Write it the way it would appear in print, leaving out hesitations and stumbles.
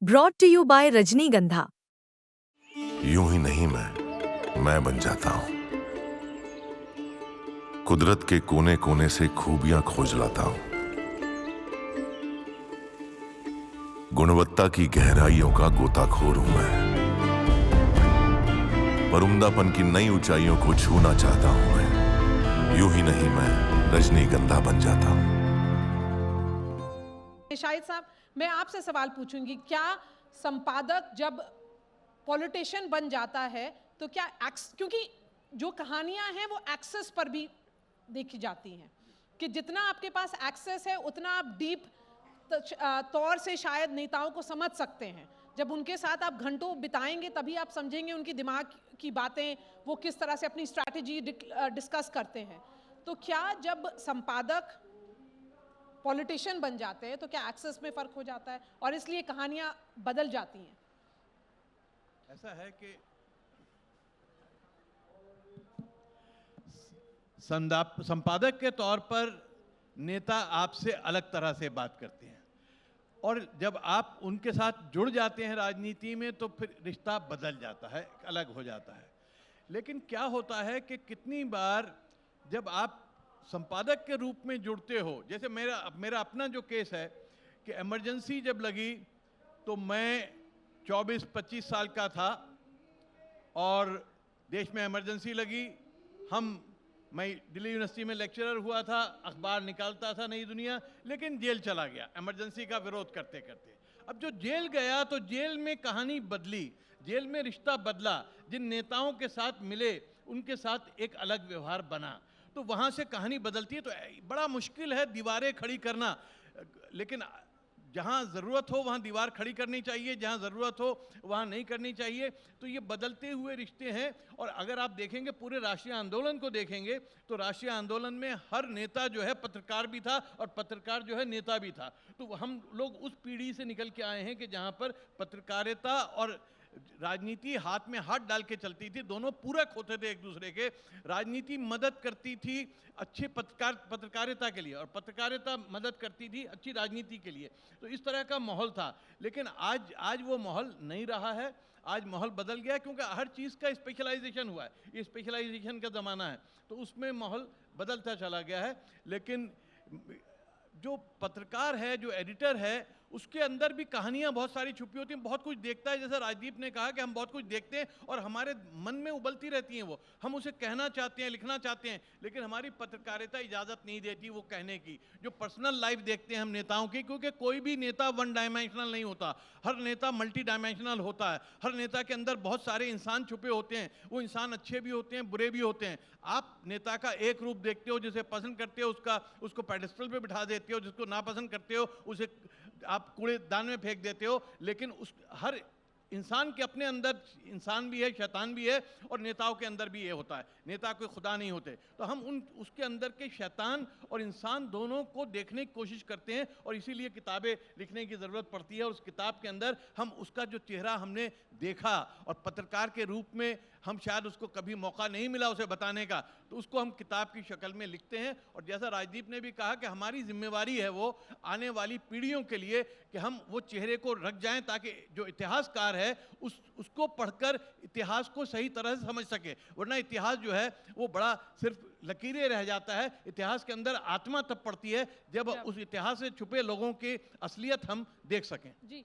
Brought to you bye रजनीगंधा। यूं ही नहीं मैं बन जाता हूं। कुदरत के कोने कोने से खूबियां खोज लाता हूं। गुणवत्ता की गहराइयों का गोताखोर हूं मैं। पर उम्दापन की नई ऊंचाइयों को छूना चाहता हूं मैं। यूं ही नहीं मैं रजनीगंधा बन जाता हूं। शाहिद साहब, मैं आपसे सवाल पूछूंगी, क्या संपादक जब पॉलिटिशियन बन जाता है तो क्या क्योंकि जो कहानियां हैं वो एक्सेस पर भी देखी जाती हैं कि जितना आपके पास एक्सेस है उतना आप डीप तौर से शायद नेताओं को समझ सकते हैं। जब उनके साथ आप घंटों बिताएंगे तभी आप समझेंगे उनकी दिमाग की बातें, वो किस तरह से अपनी स्ट्रैटेजी डिस्कस करते हैं। तो क्या जब संपादक पॉलिटिशियन बन जाते हैं तो क्या एक्सेस में फर्क हो जाता है और इसलिए कहानियां बदल जाती हैं? ऐसा है कि संपादक के तौर पर नेता आपसे अलग तरह से बात करते हैं और जब आप उनके साथ जुड़ जाते हैं राजनीति में तो फिर रिश्ता बदल जाता है, अलग हो जाता है। लेकिन क्या होता है कि कितनी बार जब आप संपादक के रूप में जुड़ते हो, जैसे मेरा अपना जो केस है कि इमरजेंसी जब लगी तो मैं 24-25 साल का था और देश में इमरजेंसी लगी। मैं दिल्ली यूनिवर्सिटी में लेक्चरर हुआ था, अखबार निकालता था नई दुनिया, लेकिन जेल चला गया इमरजेंसी का विरोध करते करते। अब जो जेल गया तो जेल में कहानी बदली, जेल में रिश्ता बदला। जिन नेताओं के साथ मिले उनके साथ एक अलग व्यवहार बना, तो वहाँ से कहानी बदलती है। तो बड़ा मुश्किल है दीवारें खड़ी करना, लेकिन जहाँ ज़रूरत हो वहाँ दीवार खड़ी करनी चाहिए, जहाँ ज़रूरत हो वहाँ नहीं करनी चाहिए। तो ये बदलते हुए रिश्ते हैं। और अगर आप देखेंगे पूरे राष्ट्रीय आंदोलन को देखेंगे तो राष्ट्रीय आंदोलन में हर नेता जो है पत्रकार भी था और पत्रकार जो है नेता भी था। तो हम लोग उस पीढ़ी से निकल के आए हैं कि जहाँ पर पत्रकारिता और राजनीति हाथ में हाथ डाल के चलती थी, दोनों पूरक होते थे एक दूसरे के। राजनीति मदद करती थी अच्छे पत्रकारिता के लिए और पत्रकारिता मदद करती थी अच्छी राजनीति के लिए। तो इस तरह का माहौल था। लेकिन आज वो माहौल नहीं रहा है। आज माहौल बदल गया क्योंकि हर चीज़ का स्पेशलाइजेशन हुआ है, ये स्पेशलाइजेशन का ज़माना है, तो उसमें माहौल बदलता चला गया है। लेकिन जो पत्रकार है, जो एडिटर है, उसके अंदर भी कहानियां बहुत सारी छुपी होती हैं, बहुत कुछ देखता है। जैसे राजदीप ने कहा कि हम बहुत कुछ देखते हैं और हमारे मन में उबलती रहती हैं वो, हम उसे कहना चाहते हैं, लिखना चाहते हैं, लेकिन हमारी पत्रकारिता इजाज़त नहीं देती वो कहने की। जो पर्सनल लाइफ देखते हैं हम नेताओं की, क्योंकि कोई भी नेता वन डायमेंशनल नहीं होता, हर नेता मल्टी डायमेंशनल होता है। हर नेता के अंदर बहुत सारे इंसान छुपे होते हैं, वो इंसान अच्छे भी होते हैं, बुरे भी होते हैं। आप नेता का एक रूप देखते हो, जिसे पसंद करते हो उसको पेडेस्टल पे बिठा देते हो, जिसको नापसंद करते हो उसे आप कूड़ेदान में फेंक देते हो। लेकिन हर इंसान के अपने अंदर इंसान भी है, शैतान भी है, और नेताओं के अंदर भी ये होता है। नेता कोई खुदा नहीं होते। तो हम उसके अंदर के शैतान और इंसान दोनों को देखने की कोशिश करते हैं और इसीलिए किताबें लिखने की ज़रूरत पड़ती है। और उस किताब के अंदर हम उसका जो चेहरा हमने देखा, और पत्रकार के रूप में हम शायद उसको कभी मौका नहीं मिला उसे बताने का, तो उसको हम किताब की शक्ल में लिखते हैं। और जैसा राजदीप ने भी कहा कि हमारी जिम्मेवारी है वो आने वाली पीढ़ियों के लिए कि हम वो चेहरे को रख जाएं, ताकि जो इतिहासकार है उसको पढ़कर इतिहास को सही तरह से समझ सके। वरना इतिहास जो है वो बड़ा सिर्फ लकीरें रह जाता है। इतिहास के अंदर आत्मा तब पड़ती है जब उस इतिहास से छुपे लोगों की असलियत हम देख सकें। जी।